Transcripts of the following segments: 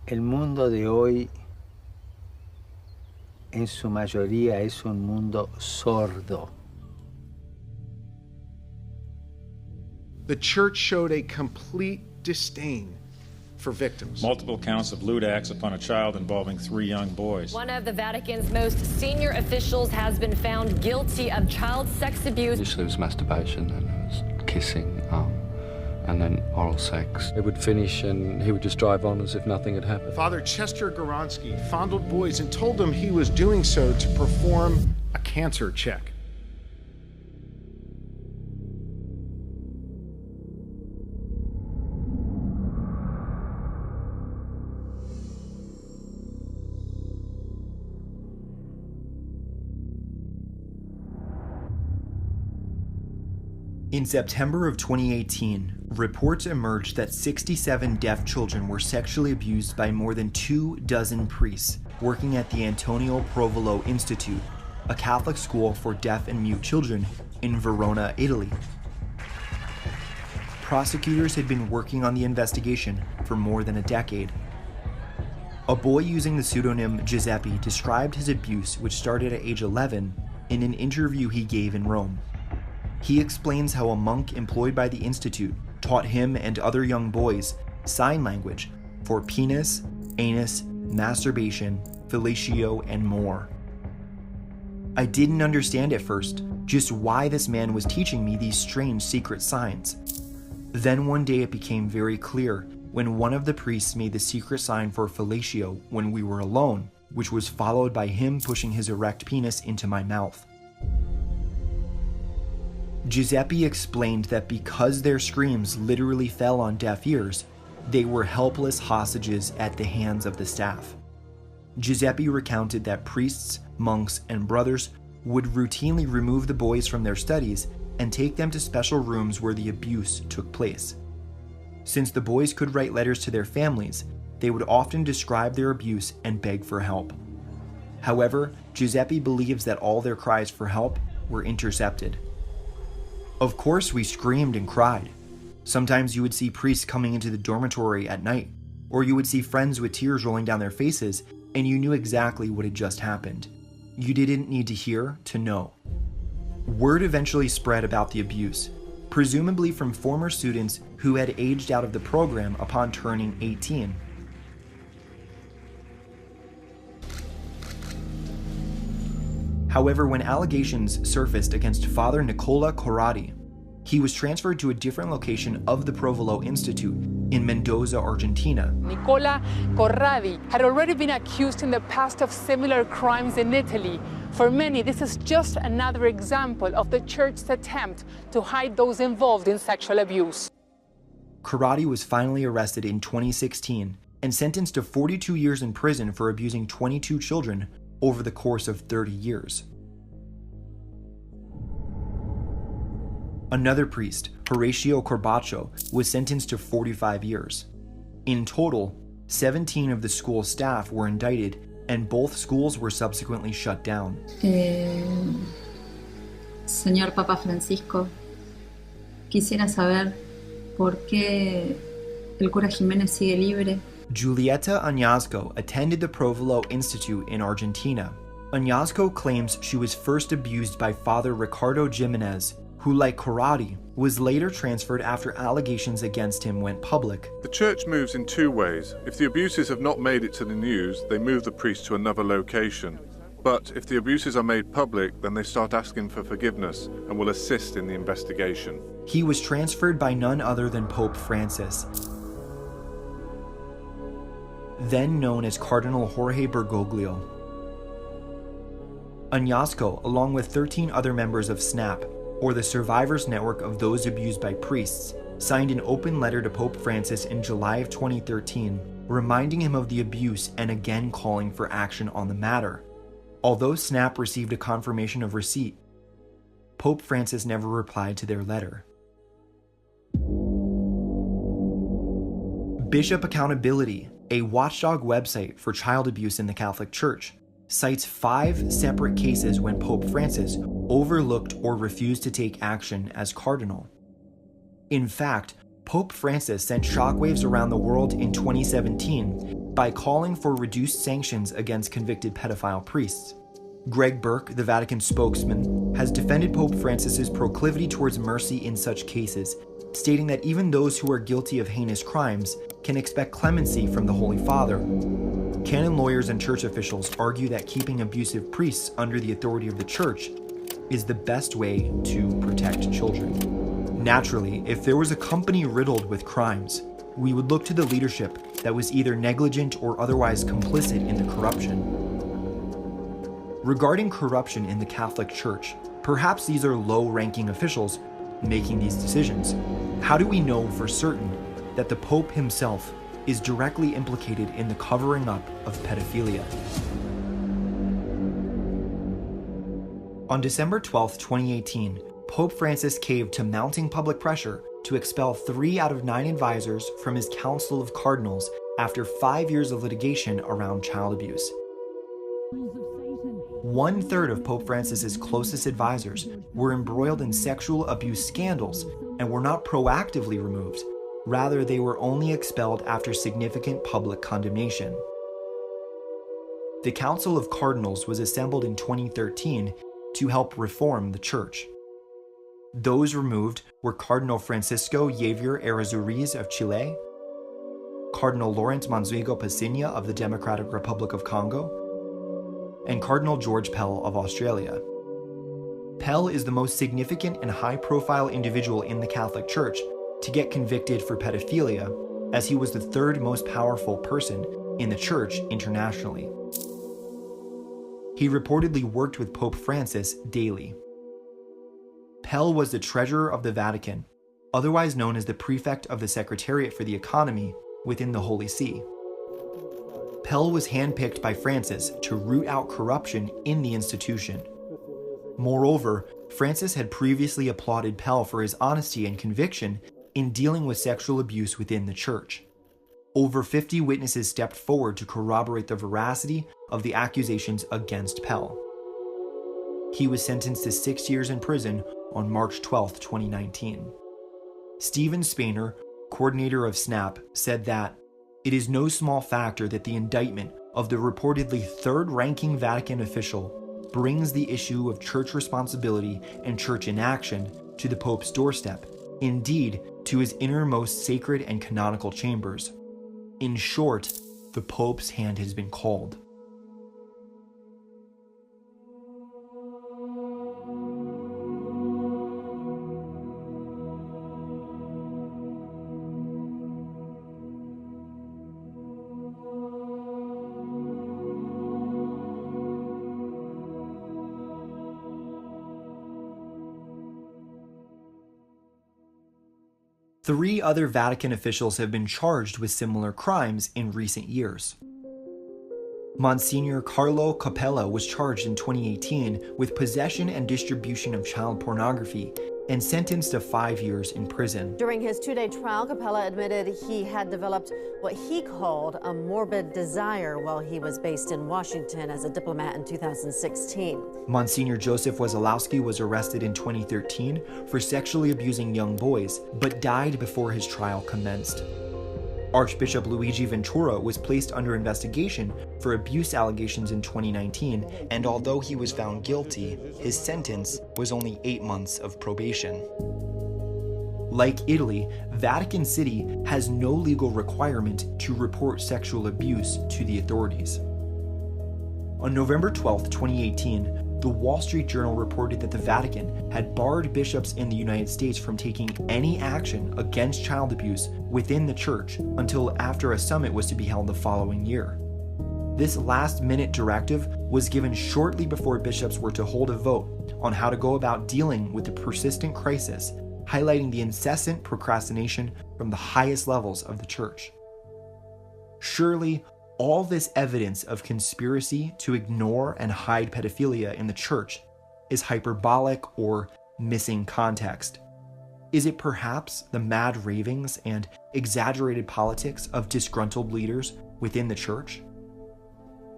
El mundo de hoy, en su mayoría, es un mundo sordo. The church showed a complete disdain for victims. Multiple counts of lewd acts upon a child involving 3 young boys. One of the Vatican's most senior officials has been found guilty of child sex abuse. Initially it was masturbation, and it was kissing, and then oral sex. It would finish and he would just drive on as if nothing had happened. Father Chester Goronsky fondled boys and told them he was doing so to perform a cancer check. In September of 2018, reports emerged that 67 deaf children were sexually abused by more than 24 priests working at the Antonio Provolo Institute, a Catholic school for deaf and mute children in Verona, Italy. Prosecutors had been working on the investigation for more than a decade. A boy using the pseudonym Giuseppe described his abuse, which started at age 11, in an interview he gave in Rome. He explains how a monk employed by the Institute taught him and other young boys sign language for penis, anus, masturbation, fellatio, and more. I didn't understand at first just why this man was teaching me these strange secret signs. Then one day it became very clear when one of the priests made the secret sign for fellatio when we were alone, which was followed by him pushing his erect penis into my mouth. Giuseppe explained that because their screams literally fell on deaf ears, they were helpless hostages at the hands of the staff. Giuseppe recounted that priests, monks, and brothers would routinely remove the boys from their studies and take them to special rooms where the abuse took place. Since the boys could write letters to their families, they would often describe their abuse and beg for help. However, Giuseppe believes that all their cries for help were intercepted. Of course, we screamed and cried. Sometimes you would see priests coming into the dormitory at night, or you would see friends with tears rolling down their faces, and you knew exactly what had just happened. You didn't need to hear to know. Word eventually spread about the abuse, presumably from former students who had aged out of the program upon turning 18. However, when allegations surfaced against Father Nicola Corradi, he was transferred to a different location of the Provolo Institute in Mendoza, Argentina. Nicola Corradi had already been accused in the past of similar crimes in Italy. For many, this is just another example of the church's attempt to hide those involved in sexual abuse. Corradi was finally arrested in 2016 and sentenced to 42 years in prison for abusing 22 children over the course of 30 years. Another priest, Horatio Corbacho, was sentenced to 45 years. In total, 17 of the school staff were indicted, and both schools were subsequently shut down. Señor Papa Francisco, quisiera saber por qué el cura Jiménez sigue libre. Julieta Añasco attended the Provolo Institute in Argentina. Añasco claims she was first abused by Father Ricardo Jimenez, who, like Corradi, was later transferred after allegations against him went public. The church moves in 2 ways. If the abuses have not made it to the news, they move the priest to another location. But if the abuses are made public, then they start asking for forgiveness and will assist in the investigation. He was transferred by none other than Pope Francis, then known as Cardinal Jorge Bergoglio. Añasco, along with 13 other members of SNAP, or the Survivors Network of Those Abused by Priests, signed an open letter to Pope Francis in July of 2013, reminding him of the abuse and again calling for action on the matter. Although SNAP received a confirmation of receipt, Pope Francis never replied to their letter. Bishop Accountability, a watchdog website for child abuse in the Catholic Church, cites 5 separate cases when Pope Francis overlooked or refused to take action as cardinal. In fact, Pope Francis sent shockwaves around the world in 2017 by calling for reduced sanctions against convicted pedophile priests. Greg Burke, the Vatican spokesman, has defended Pope Francis's proclivity towards mercy in such cases, stating that even those who are guilty of heinous crimes can expect clemency from the Holy Father. Canon lawyers and church officials argue that keeping abusive priests under the authority of the church is the best way to protect children. Naturally, if there was a company riddled with crimes, we would look to the leadership that was either negligent or otherwise complicit in the corruption. Regarding corruption in the Catholic Church, perhaps these are low-ranking officials making these decisions. How do we know for certain that the Pope himself is directly implicated in the covering up of pedophilia? On December 12, 2018, Pope Francis caved to mounting public pressure to expel 3 out of 9 advisors from his Council of Cardinals after 5 years of litigation around child abuse. 1/3 of Pope Francis's closest advisors were embroiled in sexual abuse scandals and were not proactively removed. Rather, they were only expelled after significant public condemnation. The Council of Cardinals was assembled in 2013 to help reform the Church. Those removed were Cardinal Francisco Javier Errázuriz of Chile, Cardinal Laurent Manzuego Paciña of the Democratic Republic of Congo, and Cardinal George Pell of Australia. Pell is the most significant and high-profile individual in the Catholic Church to get convicted for pedophilia, as he was the 3rd most powerful person in the Church internationally. He reportedly worked with Pope Francis daily. Pell was the treasurer of the Vatican, otherwise known as the prefect of the Secretariat for the Economy within the Holy See. Pell was handpicked by Francis to root out corruption in the institution. Moreover, Francis had previously applauded Pell for his honesty and conviction in dealing with sexual abuse within the Church. Over 50 witnesses stepped forward to corroborate the veracity of the accusations against Pell. He was sentenced to 6 years in prison on March 12, 2019. Stephen Spainer, coordinator of SNAP, said that it is no small factor that the indictment of the reportedly 3rd-ranking Vatican official brings the issue of church responsibility and church inaction to the Pope's doorstep, indeed, to his innermost sacred and canonical chambers. In short, the Pope's hand has been called. Three other Vatican officials have been charged with similar crimes in recent years. Monsignor Carlo Capella was charged in 2018 with possession and distribution of child pornography and sentenced to 5 years in prison. During his 2-day trial, Capella admitted he had developed what he called a morbid desire while he was based in Washington as a diplomat in 2016. Monsignor Joseph Wazalowski was arrested in 2013 for sexually abusing young boys, but died before his trial commenced. Archbishop Luigi Ventura was placed under investigation for abuse allegations in 2019, and although he was found guilty, his sentence was only 8 months of probation. Like Italy, Vatican City has no legal requirement to report sexual abuse to the authorities. On November 12, 2018, the Wall Street Journal reported that the Vatican had barred bishops in the United States from taking any action against child abuse within the church until after a summit was to be held the following year. This last-minute directive was given shortly before bishops were to hold a vote on how to go about dealing with the persistent crisis, highlighting the incessant procrastination from the highest levels of the church. Surely, all this evidence of conspiracy to ignore and hide pedophilia in the church is hyperbolic or missing context. Is it perhaps the mad ravings and exaggerated politics of disgruntled leaders within the church?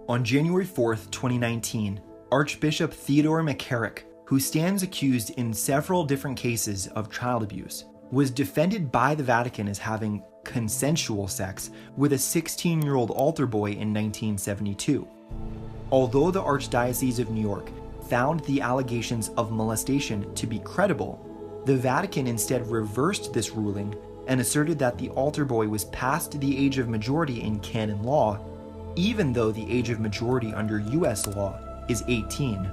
On January 4th, 2019, Archbishop Theodore McCarrick, who stands accused in several different cases of child abuse, was defended by the Vatican as having consensual sex with a 16-year-old altar boy in 1972. Although the Archdiocese of New York found the allegations of molestation to be credible, the Vatican instead reversed this ruling and asserted that the altar boy was past the age of majority in canon law, even though the age of majority under US law is 18.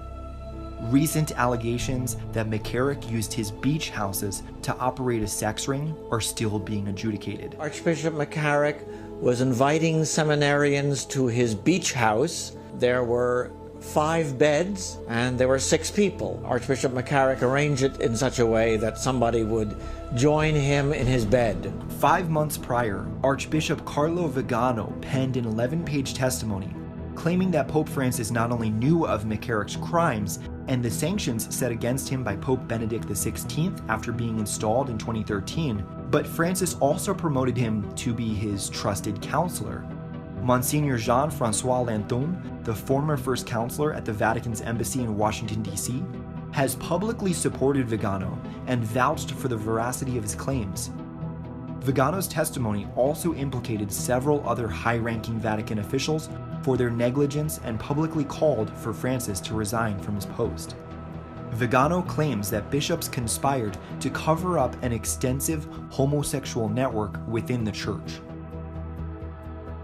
Recent allegations that McCarrick used his beach houses to operate a sex ring are still being adjudicated. Archbishop McCarrick was inviting seminarians to his beach house. There were 5 beds and there were 6 people. Archbishop McCarrick arranged it in such a way that somebody would join him in his bed. 5 months prior, Archbishop Carlo Vigano penned an 11-page testimony claiming that Pope Francis not only knew of McCarrick's crimes and the sanctions set against him by Pope Benedict XVI after being installed in 2013, but Francis also promoted him to be his trusted counselor. Monsignor Jean-Francois Lanthon, the former first counselor at the Vatican's embassy in Washington, D.C., has publicly supported Vigano and vouched for the veracity of his claims. Vigano's testimony also implicated several other high-ranking Vatican officials for their negligence and publicly called for Francis to resign from his post. Vigano claims that bishops conspired to cover up an extensive homosexual network within the Church.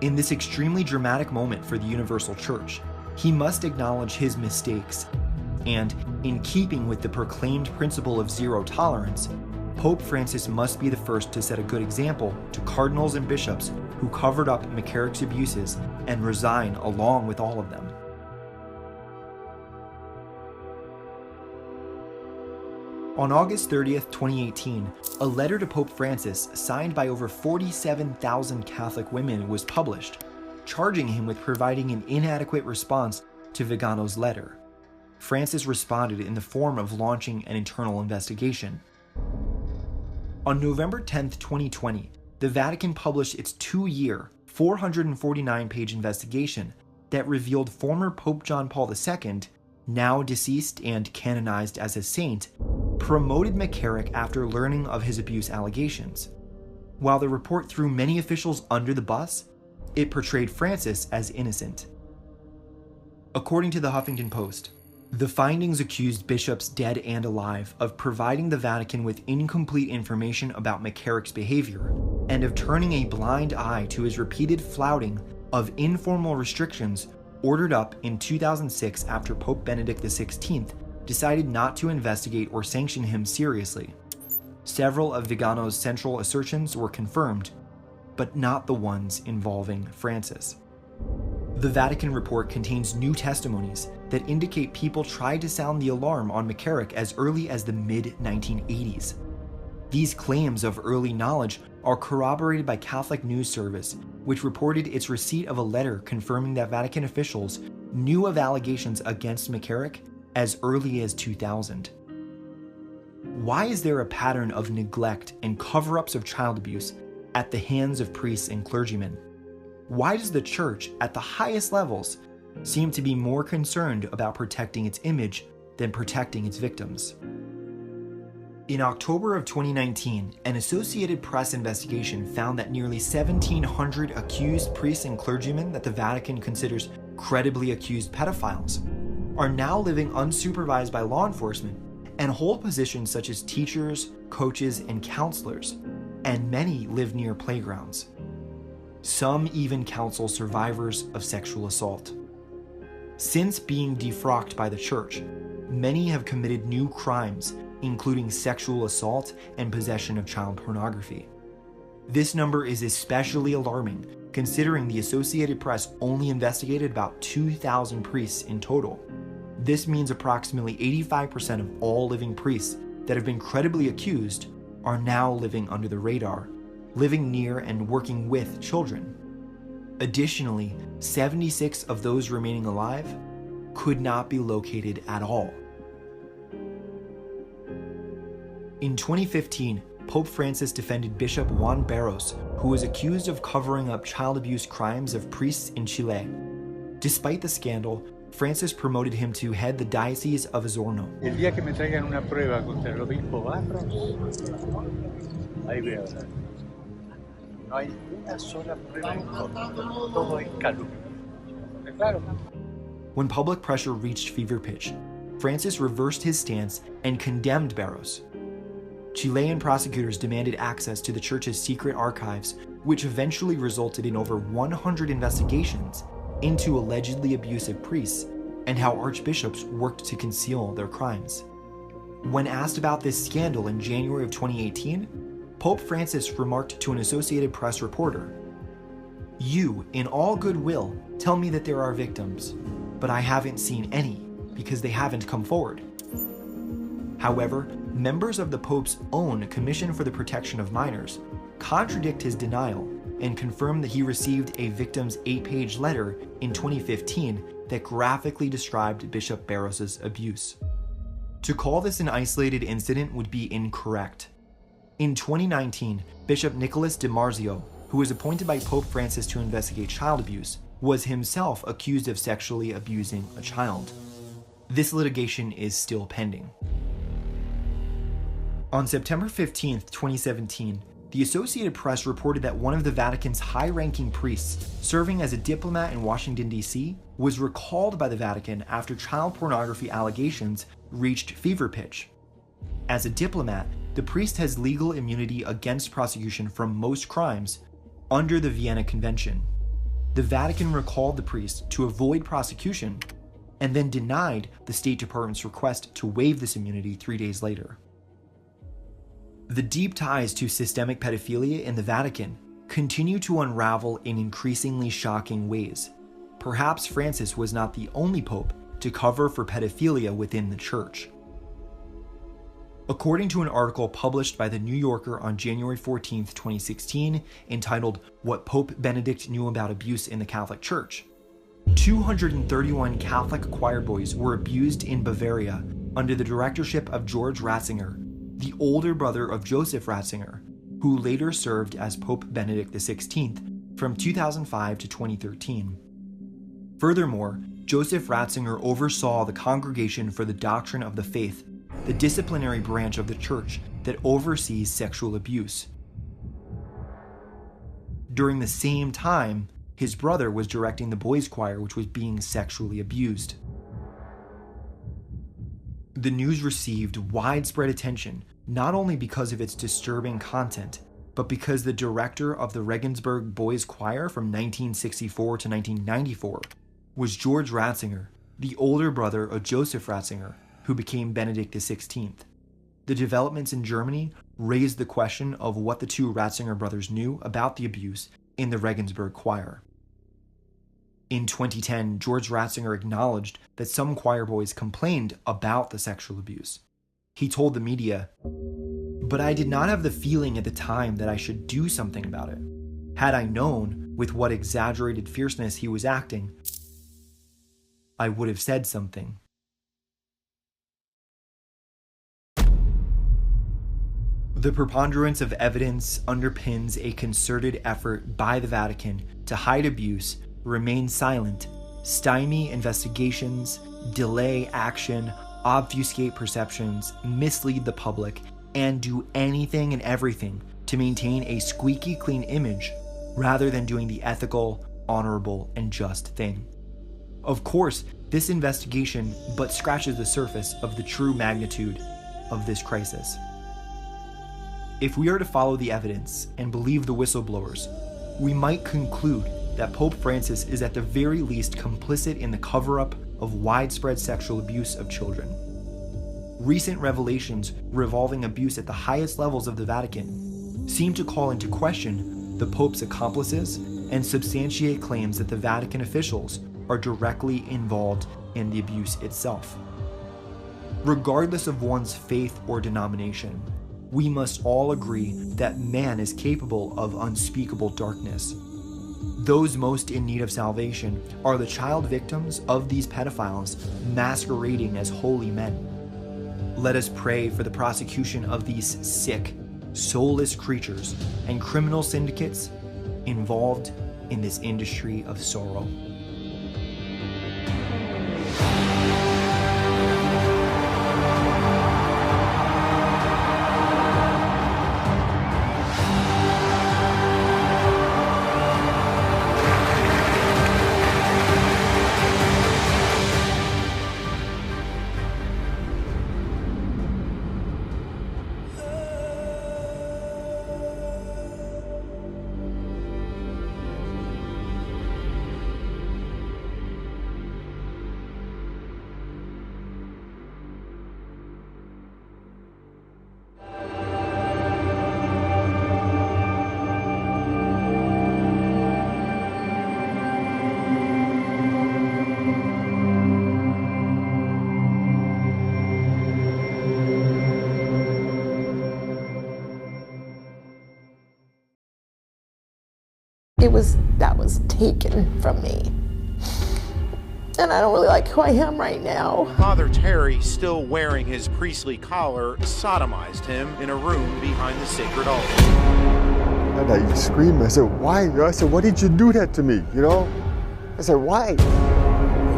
In this extremely dramatic moment for the Universal Church, he must acknowledge his mistakes, and in keeping with the proclaimed principle of zero tolerance, Pope Francis must be the first to set a good example to cardinals and bishops who covered up McCarrick's abuses and resign along with all of them. On August 30th, 2018, a letter to Pope Francis signed by over 47,000 Catholic women was published, charging him with providing an inadequate response to Vigano's letter. Francis responded in the form of launching an internal investigation. On November 10th, 2020, the Vatican published its 2-year, 449-page investigation that revealed former Pope John Paul II, now deceased and canonized as a saint, promoted McCarrick after learning of his abuse allegations. While the report threw many officials under the bus, it portrayed Francis as innocent. According to the Huffington Post, the findings accused bishops dead and alive of providing the Vatican with incomplete information about McCarrick's behavior and of turning a blind eye to his repeated flouting of informal restrictions ordered up in 2006 after Pope Benedict XVI decided not to investigate or sanction him seriously. Several of Vigano's central assertions were confirmed, but not the ones involving Francis. The Vatican report contains new testimonies that indicate people tried to sound the alarm on McCarrick as early as the mid-1980s. These claims of early knowledge are corroborated by Catholic News Service, which reported its receipt of a letter confirming that Vatican officials knew of allegations against McCarrick as early as 2000. Why is there a pattern of neglect and cover-ups of child abuse at the hands of priests and clergymen? Why does the Church, at the highest levels, seem to be more concerned about protecting its image than protecting its victims? In October of 2019, an Associated Press investigation found that nearly 1,700 accused priests and clergymen that the Vatican considers credibly accused pedophiles are now living unsupervised by law enforcement and hold positions such as teachers, coaches, and counselors, and many live near playgrounds. Some even counsel survivors of sexual assault. Since being defrocked by the Church, many have committed new crimes, including sexual assault and possession of child pornography. This number is especially alarming, considering the Associated Press only investigated about 2,000 priests in total. This means approximately 85% of all living priests that have been credibly accused are now living under the radar, living near and working with children. Additionally, 76 of those remaining alive could not be located at all. In 2015, Pope Francis defended Bishop Juan Barros, who was accused of covering up child abuse crimes of priests in Chile. Despite the scandal, Francis promoted him to head the Diocese of Osorno. El día que me traigan una prueba contra el obispo Barros, Ahí veo. No hay una sola prueba en contra. Todo es calumnia. Claro. When public pressure reached fever pitch, Francis reversed his stance and condemned Barros. Chilean prosecutors demanded access to the church's secret archives, which eventually resulted in over 100 investigations into allegedly abusive priests and how archbishops worked to conceal their crimes. When asked about this scandal in January of 2018, Pope Francis remarked to an Associated Press reporter, "You, in all goodwill, tell me that there are victims, but I haven't seen any because they haven't come forward." However, members of the Pope's own Commission for the Protection of Minors contradict his denial and confirm that he received a victim's 8-page letter in 2015 that graphically described Bishop Barros's abuse. To call this an isolated incident would be incorrect. In 2019, Bishop Nicholas DiMarzio, who was appointed by Pope Francis to investigate child abuse, was himself accused of sexually abusing a child. This litigation is still pending. On September 15, 2017, the Associated Press reported that one of the Vatican's high-ranking priests, serving as a diplomat in Washington, D.C., was recalled by the Vatican after child pornography allegations reached fever pitch. As a diplomat, the priest has legal immunity against prosecution from most crimes under the Vienna Convention. The Vatican recalled the priest to avoid prosecution and then denied the State Department's request to waive this immunity 3 days later. The deep ties to systemic pedophilia in the Vatican continue to unravel in increasingly shocking ways. Perhaps Francis was not the only pope to cover for pedophilia within the church. According to an article published by The New Yorker on January 14, 2016, entitled "What Pope Benedict Knew About Abuse in the Catholic Church," 231 Catholic choir boys were abused in Bavaria under the directorship of George Ratzinger, the older brother of Joseph Ratzinger, who later served as Pope Benedict XVI from 2005 to 2013. Furthermore, Joseph Ratzinger oversaw the Congregation for the Doctrine of the Faith, the disciplinary branch of the church that oversees sexual abuse. During the same time, his brother was directing the boys' choir, which was being sexually abused. The news received widespread attention, not only because of its disturbing content, but because the director of the Regensburg Boys Choir from 1964 to 1994 was George Ratzinger, the older brother of Joseph Ratzinger, who became Benedict XVI. The developments in Germany raised the question of what the two Ratzinger brothers knew about the abuse in the Regensburg Choir. In 2010, George Ratzinger acknowledged that some choir boys complained about the sexual abuse. He told the media, "But I did not have the feeling at the time that I should do something about it. Had I known with what exaggerated fierceness he was acting, I would have said something." The preponderance of evidence underpins a concerted effort by the Vatican to hide abuse, remain silent, stymie investigations, delay action, obfuscate perceptions, mislead the public, and do anything and everything to maintain a squeaky clean image rather than doing the ethical, honorable, and just thing. Of course, this investigation but scratches the surface of the true magnitude of this crisis. If we are to follow the evidence and believe the whistleblowers, we might conclude that Pope Francis is at the very least complicit in the cover-up of widespread sexual abuse of children. Recent revelations revolving abuse at the highest levels of the Vatican seem to call into question the Pope's accomplices and substantiate claims that the Vatican officials are directly involved in the abuse itself. Regardless of one's faith or denomination, we must all agree that man is capable of unspeakable darkness. Those most in need of salvation are the child victims of these pedophiles masquerading as holy men. Let us pray for the prosecution of these sick, soulless creatures and criminal syndicates involved in this industry of sorrow. that was taken from me. And I don't really like who I am right now. Father Terry, still wearing his priestly collar, sodomized him in a room behind the sacred altar. And I screamed. I said, why? I said, why did you do that to me? You know? I said, why?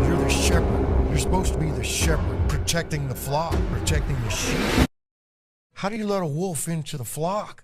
You're the shepherd. You're supposed to be the shepherd, protecting the flock, protecting the sheep. How do you let a wolf into the flock?